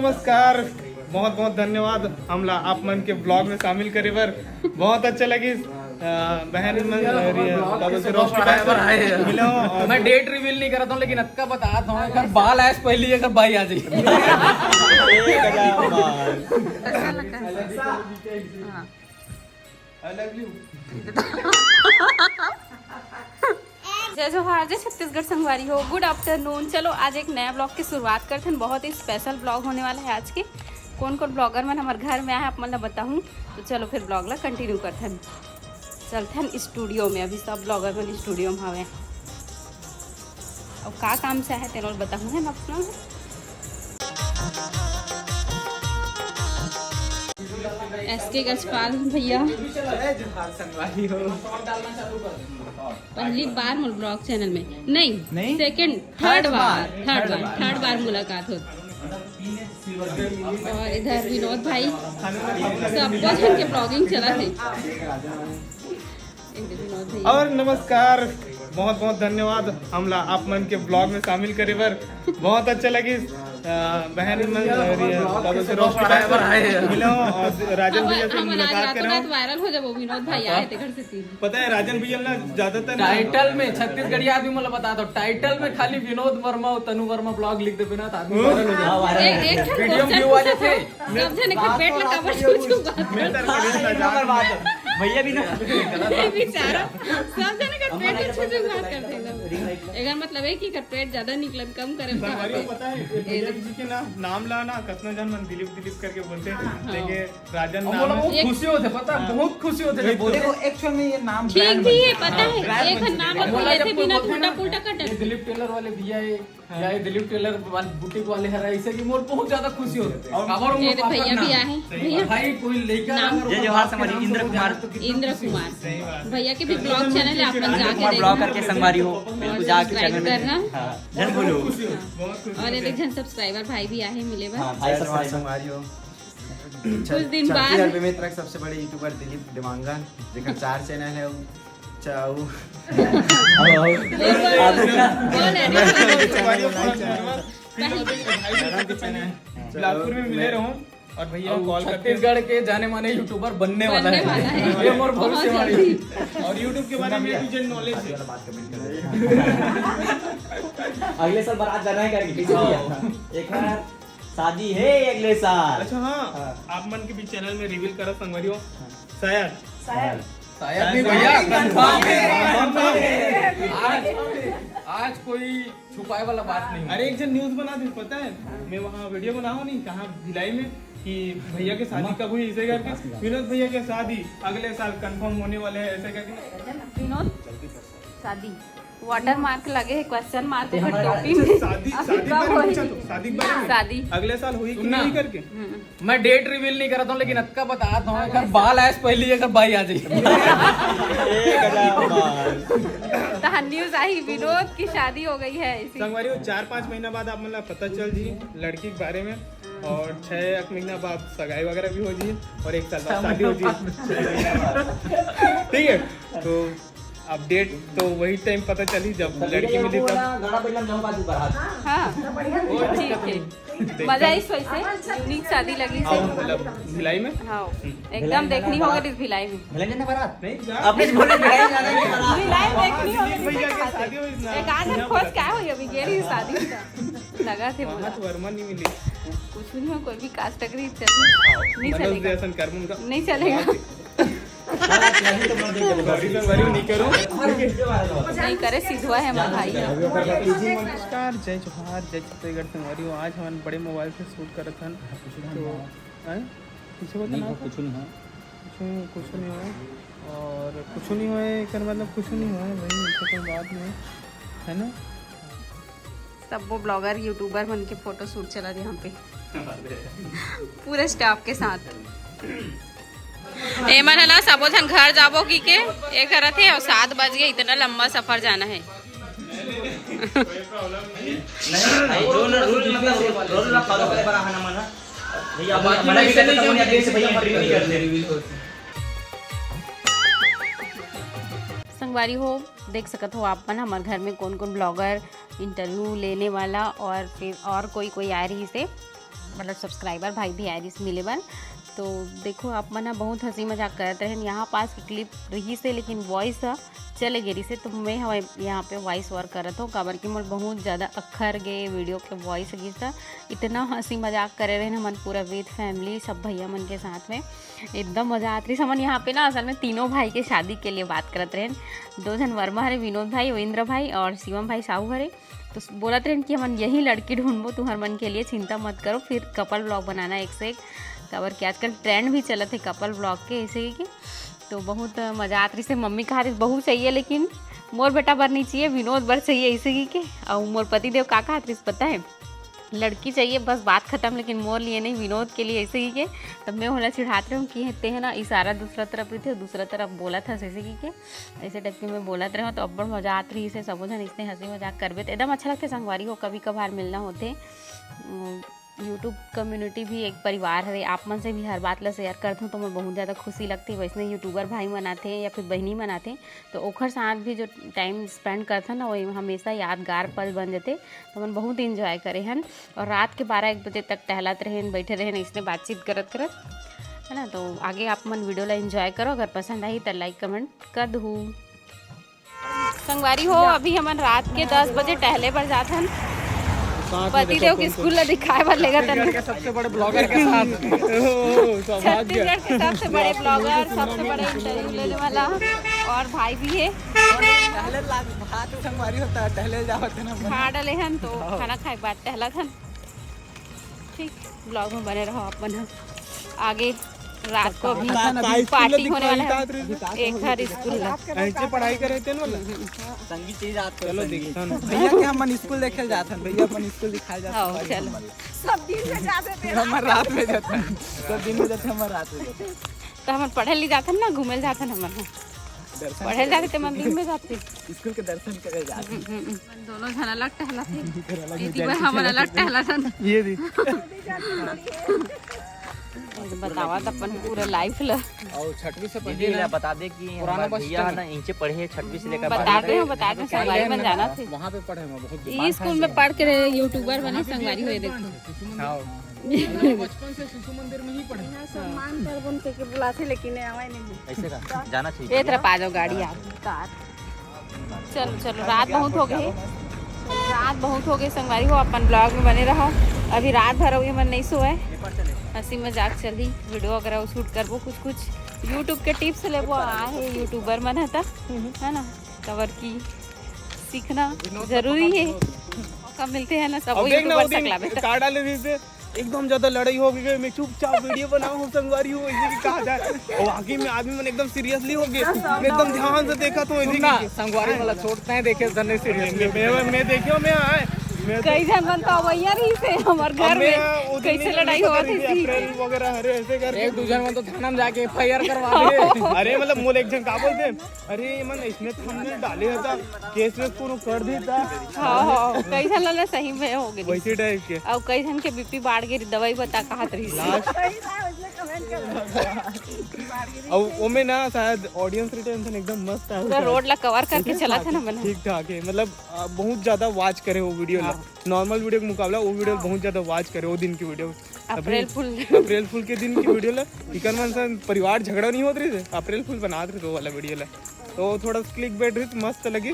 नमस्कार, बहुत बहुत धन्यवाद हमला आप मन के ब्लॉग में शामिल करे बर। बहुत अच्छा लगी बहन मिलो। मैं डेट रिवील नहीं करता हूँ लेकिन अक्का बताता हूँ अगर बाल ऐस पहली अगर भाई आ जाए जय जोहार, जय छत्तीसगढ़ संगवारी हो। Good afternoon. चलो आज एक नया ब्लॉग की शुरुआत करते हैं। बहुत ही स्पेशल ब्लॉग होने वाला है आज के। कौन कौन ब्लॉगर मन हमारे घर में आए आप मतलब बताऊँ तो चलो फिर ब्लॉग ला कंटिन्यू करते हैं। चलते हैं स्टूडियो में। अभी सब ब्लॉगर मन स्टूडियो में हवे और का काम से है तेनों बताऊँ है ना अपना। एसके गजपाल भैया पहली बार मुल ब्लॉग चैनल में नहीं सेकंड थर्ड बार मुलाकात होती। और इधर विनोद भाई सब जन के ब्लॉगिंग चला थे। और नमस्कार, बहुत बहुत धन्यवाद हमला आप मन के ब्लॉग में शामिल करे बर। बहुत अच्छा लगी बहन मिलो और राजन भैया से मुलाकात करो। वायरल हो जब विनोद भाई आए थे घर से। पता है राजन भैया ना ज्यादातर टाइटल में छत्तीसगढ़ी आदमी मतलब बता दो टाइटल में खाली विनोद वर्मा और तनु वर्मा ब्लॉग लिख दे बिना आदमी वायरल हो जाए। वीडियो व्यू आ जाते सब जने के पेट में कवर छू भैया भी ना बेचारा सब जने के पेट में छू बात करते हैं। एकर मतलब है कि कर पेट ज्यादा निकलन कम करे। पता है भैया जी के नाम लाना कतना जन मन दिलीप करके बोलते हैं लेकिन राजन नाम बहुत खुशी होते पता बहुत खुशी होते बोले को एक्चुअल में ये नाम ठीक भी है पता है। एक नाम बोले थे बिना उल्टा कट दिलीप टेलर वाले भैया या ये दिलीप टेलर बुटीक वाले है ऐसे की मोर बहुत ज्यादा खुशी होते हैं। और ये भैया भी आए भैया भाई कोई लेकर जय जोहार समारी इंद्र कुमार भैया के भी ब्लॉग चैनल है, आप लोग जाके देखना। ब्लॉग करके संगवारी हो बिल्कुल जाके चैनल करना जन बोलो। और एक जन सब्सक्राइबर भाई भी आए मिले बस। हां भाई संगवारी हो कुछ दिन बाद में सबसे बड़े यूट्यूबर दिलीप देवांगन जेकर 4 चैनल है चाऊ बिलासपुर में मिले रहूं और भैया कॉल करके छत्तीसगढ़ के जाने माने यूट्यूबर बनने वाला है। ये मोर भविष्यवाणी और यूट्यूब के बारे में भी नॉलेज है। अगले साल बारात जाना है करके एक बार शादी है अगले साल। अच्छा हाँ, आप मन के भी चैनल में रिवील करा संगवारी हो शायद नहीं भैया कंफर्म है। आज कोई छुपाए वाला बात नहीं। अरे एक जन न्यूज बना दी पता है, मैं वहाँ वीडियो बनाऊँ नहीं कहाँ भिलाई में कि भैया की शादी कब हुई ऐसे करके। विनोद भैया की शादी अगले साल कंफर्म होने वाले हैं ऐसे करके। विनोद शादी वाटर मार्क लगे है क्वेश्चन मार्क ऊपर टोपी में। शादी अगले साल हुई कि नहीं करके। मैं डेट रिवील नहीं करता हूँ लेकिन अक्का बताता हूँ अगर बाल ऐस पहली अगर भाई आ जाए। न्यूज आई विनोद की शादी हो गई है। संगवारी 4-5 महीना बाद आप मतलब पता चल जी लड़की के बारे में और 6 महीना बाद सगाई वगैरह भी हो जी और 1 साल बाद शादी हो जी। ठीक है तो अपडेट तो वही टाइम पता चली जब लड़की मिली तब। हाँ ठीक है मजा इस वजह से यूनिक शादी लगी से मतलब भिलाई में। हाँ एकदम देखनी होगी इस भिलाई में। अपने बोले भिलाई जाना है भिलाई देखनी होगी। भैया की शादी हुई ना एक आज खोज क्या हुई अभी गेरी शादी लगा थे बोला वर्मा नहीं मिली कुछ नहीं हो कोई भी कास्ट अग्री नहीं चलेगा नहीं चलेगा नहीं करे सीधवा है हमारा भाई। नमस्कार, जय जोहार, जय छत्तीसगढ़ संगवारी हो। आज हम बड़े मोबाइल से शूट करत हन तो कुछ नहीं हो और कुछ नहीं होए कर मतलब कुछ नहीं होए भाई ऐसा कोई बात नहीं है ना। सब वो ब्लॉगर यूट्यूबर बन के फोटो शूट चला रहे यहाँ पे पूरे स्टाफ के साथ। एमन है ना सबो जन घर जाबो की के एक करत है और 7 बज गए इतना लंबा सफर जाना है। संगवारी हो देख सकते हो आप मन हमारे घर में कौन कौन ब्लॉगर इंटरव्यू लेने वाला और फिर और कोई आ रही से मतलब सब्सक्राइबर भाई भी आए जिस मिले बन। तो देखो आप मना बहुत हंसी मजाक करते हैं यहाँ पास की क्लिप रही से, लेकिन वॉइस चले गिरी से तो मैं यहाँ पे वॉइस वर्क करत हूँ काबर की मोर बहुत ज़्यादा अखर गए वीडियो के वॉइस गिर इतना हंसी मजाक करे रहे मन पूरा विद फैमिली सब भैया मन के साथ में एकदम मज़ा आती समन। यहाँ पे ना असल में तीनों भाई के शादी के लिए बात करते रहे, 2 जन वर्मा हरे, विनोद भाई, रविंद्र भाई और शिवम भाई साहू हरे। तो बोलते रहे कि हम यही लड़की ढूंढबो तुम्हार मन के लिए, चिंता मत करो, फिर कपल ब्लॉग बनाना एक से एक खबर कि आजकल ट्रेंड भी चलत है कपल ब्लॉग के ऐसे ही। तो बहुत मज़ा आती से मम्मी कहा बहू चाहिए लेकिन मोर बेटा बर नहीं चाहिए, विनोद बर चाहिए ऐसे ही के। और मोर पति देव का कहा पता है लड़की चाहिए बस बात खत्म, लेकिन मोर लिए नहीं विनोद के लिए ऐसे ही के। तब मैं होला चिढ़ाते रहे कि ते है ना इशारा दूसरा तरफ भी थे, दूसरा तरफ बोला था ऐसे ही के ऐसे टाइप के मैं बोलत रहे। तो अब बड़ मज़ा आती रही से सब जन इसने हंसी मजाक करबे तो एकदम अच्छा लगता है। संगवारी हो कभी कभार मिलना होते। यूट्यूब कम्युनिटी भी एक परिवार है, आप मन से भी हर बात ला शेयर करते हूँ तो मैं बहुत ज़्यादा खुशी लगती है। वैसे यूट्यूबर भाई मनाते हैं या फिर बहनी मनाते तो ओखर साथ भी जो टाइम स्पेंड करते ना वही हमेशा यादगार पल बन जाते। तो मन बहुत इंजॉय करे हैं और रात के 12-1 बजे तक टहलत रहें बैठे रहें इसने बातचीत करत है ना। तो आगे आप मन वीडियो ला एंजॉय करो, अगर पसंद आई तो लाइक कमेंट कर दू। संगवारी हो अभी हमन रात के 10 बजे टहले पर जाते हैं पति देव के स्कूल दिखाए बर लेगा सबसे बड़े ब्लॉगर के साथ छत्तीसगढ़ के सबसे बड़े ब्लॉगर, सबसे बड़े इंटरव्यू लेने वाला और भाई भी है। खा डाले हन तो खाना खाए बाद टहला था। ठीक ब्लॉग में बने रहो आप मन। आगे रात को अभी पार्टी होने वाला है एक हर स्कूल ऐसे पढ़ाई करे थे ना संगीत चीज आप चलो देखता ना भैया के हम स्कूल देखे जाते हैं, भैया अपन स्कूल दिखाए जाते हैं। चलो सब दिन में जाते थे हम रात में जाते हैं, सब दिन में जाते हम रात में जाते हैं। तो हम पढ़े ले जाते ना घूमे जाते हम पढ़े जाते थे मंदिर में जाते स्कूल के दर्शन करे जाते दोनों जन अलग टहला थे हम अलग टहला था। ये दी बतावा तो अपन पूरा लाइफ ला और 6वीं से दीदी ला बता दे कि पुराना बस भैया ना नीचे पढ़े हैं 6वीं से लेकर बताते हैं संगवारी में जाना थे वहाँ पे पढ़े मैं बहुत ये स्कूल में पढ़ के यूट्यूबर बने संगवारी हुए देखो बचपन से शिशु मंदिर में ही पढ़े। सम्मान कर बन के बुलाते लेकिन आवे नहीं ऐसे का जाना चाहिए। ये तरफ आ जाओ गाड़ी आ कार। चलो चलो रात बहुत हो गई, रात बहुत हो गई संगवारी हो अपन ब्लॉग में बने रहो। अभी रात भर होगी मन नहीं सोए, हंसी मजाक चल रही वीडियो वगैरह शूट करबो कुछ यूट्यूब के टिप्स लेबो आए यूट्यूबर मन है ना कवर की सीखना जरूरी है। कब मिलते हैं ना सब यूट्यूबर सकला बेटा कार्ड डाले थे एकदम ज्यादा लड़ाई हो गई, मैं चुपचाप वीडियो बनाऊं हूँ संगवारी हो ऐसे की कहा जाए और आगे में आदमी मन एकदम सीरियसली हो गए, मैं एकदम ध्यान से देखा तो ऐसे की संगवारी वाला छोड़ते हैं देखे धरने से मैं देखियो मैं आए कई जन बनता वैया रही से हमारे घर में कैसे लड़ाई हुआ थी अप्रैल वगैरह हरे ऐसे कर एक दूसरे में तो थाना में जाके FIR करवा दे। अरे मतलब मोल एक जन का बोलते अरे मन इसने हमने डाले था केस में पूरा कर देता। हाँ कई जन ला सही में हो गई वैसे टाइप के और कई जन के बीपी बाढ़ गई दवाई बता कहा रही और वो में ना शायद ऑडियंस रिटेंशन एकदम मस्त है, पूरा रोड ला कवर करके चला था ना मैंने ठीक ठाक है। मतलब बहुत ज्यादा वॉच करे वो वीडियो ला, नॉर्मल वीडियो के मुकाबला वो वीडियो बहुत ज्यादा वॉच करे वो दिन की वीडियो। अप्रैल फुल के दिन की वीडियो ला इकन मन से परिवार झगड़ा नहीं होत रही थे, अप्रैल फुल बना रहे थे वो वाला वीडियो ला तो थोड़ा क्लिक बैठ रही तो मस्त लगी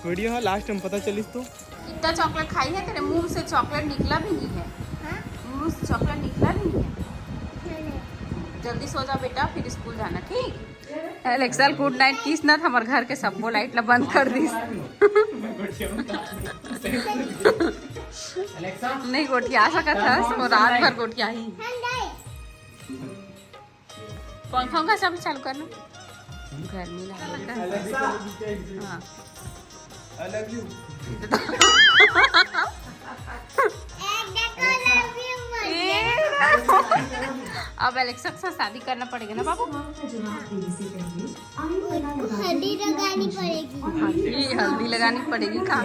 वीडियो है। लास्ट में पता चलिस तो इतना चॉकलेट खाई है तेरे मुंह से चॉकलेट निकला भी नहीं है, मुंह से चॉकलेट निकला नहीं है। जल्दी सो जा बेटा फिर स्कूल जाना ठीक। एलेक्सल गुड नाइट किस ना हमारे घर के सबको लाइट ला बंद कर दी नहीं गोटिया सकता था वो रात भर गोटिया ही पंखा का सब चालू करना गर्मी लगा। हाँ अब एलेक्सा के साथ शादी करना पड़ेगा ना बाबू। हल्दी लगानी पड़ेगी। हल्दी लगानी पड़ेगी कहाँ?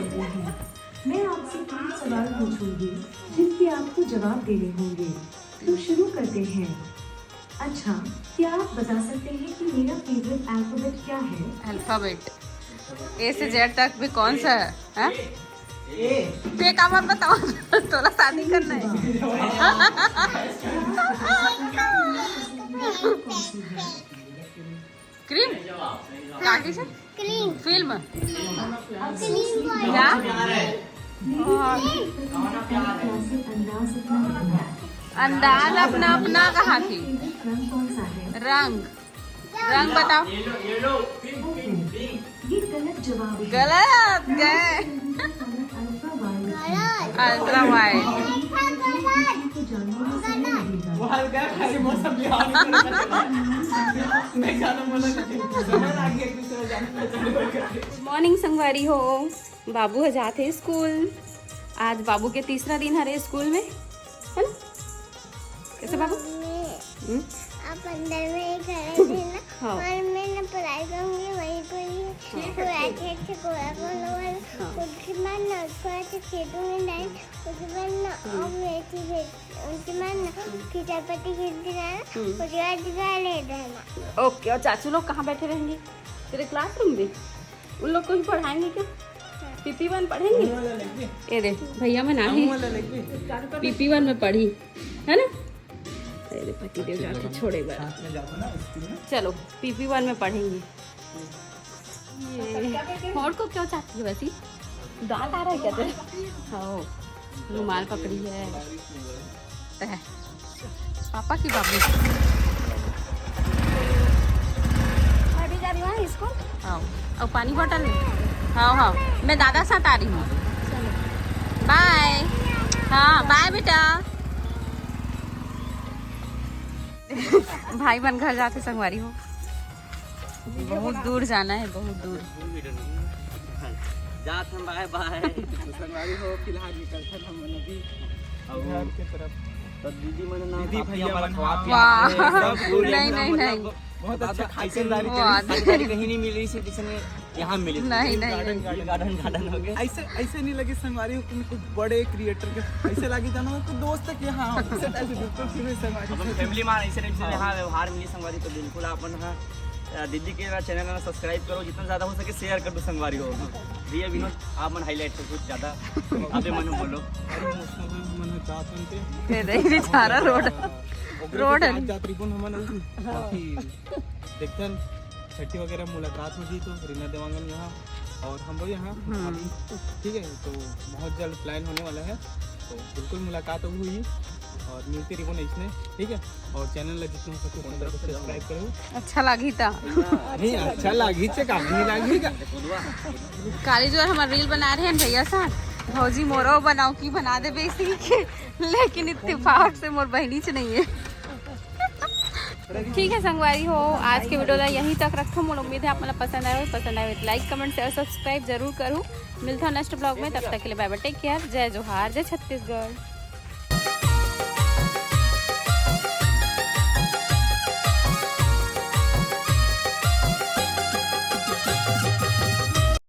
मैं आपसे 3 सवाल पूछूंगी जिसके आपको जवाब देने होंगे, तो शुरू करते हैं। अच्छा, क्या आप बता सकते हैं कि मेरा फेवरेट अल्फाबेट क्या है? अल्फाबेट A से Z तक भी कौन सा है? तो एक काम और बताओ, तोला शादी करना है? क्रीम काटी से क्लीन फिल्म क्लीन क्या अंदाज अपना अपना कहाँ थी? रंग कौन सा है? रंग रंग बताओ। ये गलत जवाब है। गलत गए। अल्ट्रा वाइड तो जानने में समय लगेगा। गुड मॉर्निंग संगवारी हो। बाबू है जाते स्कूल। आज बाबू के तीसरा दिन हरे स्कूल में है ना? कैसे बाबू? आप अंदर में ही खड़े थे ना हाँ। और मैं ना पढ़ाई करूँगी वहीं पर ही तो अच्छे कोला उसके बाद ना उसको ऐसे खेतूँगी टाइम उसके बाद ना और मेथी उसके बाद ना खिचड़ पत्ती खींचती रहना उसके बाद दिखा ले देना। ओके। और चाचू लोग कहाँ बैठे रहेंगे? तेरे क्लासरूम में? उन लोग को ही पढ़ाएंगे क्या? PP1 पढ़ेंगे? ये देख भैया मैं नहीं PP1 में पढ़ी है ना? अरे पति देव जाके छोड़े बार। चलो PP1 में पढ़ेंगे। ये और को क्यों चाहती है वैसी? दांत आ रहा है क्या तेरे? हाँ रुमाल पकड़ी है। पापा की बाबू अभी जा रही हूँ इसको। हाँ और पानी बोतल हाँ हाँ मैं दादा साथ आ रही हूँ। बाय। हाँ बाय बेटा। भाई बन घर जाते संगवारी हो। बहुत दूर जाना है, बहुत दूर। जात हम बाय बाय संगवारी हो फिलहाल निकलते हम नदी घर के तरफ। तो दीदी मैंने नाम दीदी भैया मन वाह नहीं नहीं नहीं बहुत अच्छा खातिरदारी वाह। कहीं नहीं मिल रही थी जिसने यहाँ मिली। नहीं नहीं गार्डन हो गया। ऐसे ऐसे नहीं लगे संगवारी हो कुछ बड़े क्रिएटर के ऐसे लगे जाना तो दोस्त के यहाँ अपन फैमिली में ऐसे यहाँ व्यवहार मिली संगवारी तो बिल्कुल अपन हाँ दीदी के चैनल में सब्सक्राइब करो, जितना ज्यादा हो सके शेयर कर दो संगवारी हो। भैया विनोद आप मन हाईलाइट कर कुछ ज्यादा आप मन बोलो। सारा रोड रोड है। त्रिपुन हमन काफी देखते छठी वगैरह मुलाकात होगी तो रीना देवांगन यहाँ और हम लोग यहाँ अभी ठीक है। तो बहुत जल्द प्लान होने वाला है तो बिल्कुल मुलाकात हुई और मिलती रिबन इसमें ठीक है। और चैनल जितना हो सके उतना सब्सक्राइब करो। अच्छा लगी था नहीं अच्छा लगी से काफी लगी काली जो हमारे रील बना रहे हैं भैया साथ भौजी मोरो बनाओ की बना दे बेसी के, लेकिन इत्तेफाक से मोर बहनी च नहीं है। ठीक है संगवारी हो आज के वीडियो यहीं तक रखो। मुझे उम्मीद है आप मतलब पसंद आए तो लाइक कमेंट शेयर सब्सक्राइब जरूर करूँ। मिलता हूँ नेक्स्ट ब्लॉग में, तब तक के लिए बाय बाय टेक केयर। जय जोहार जय छत्तीसगढ़।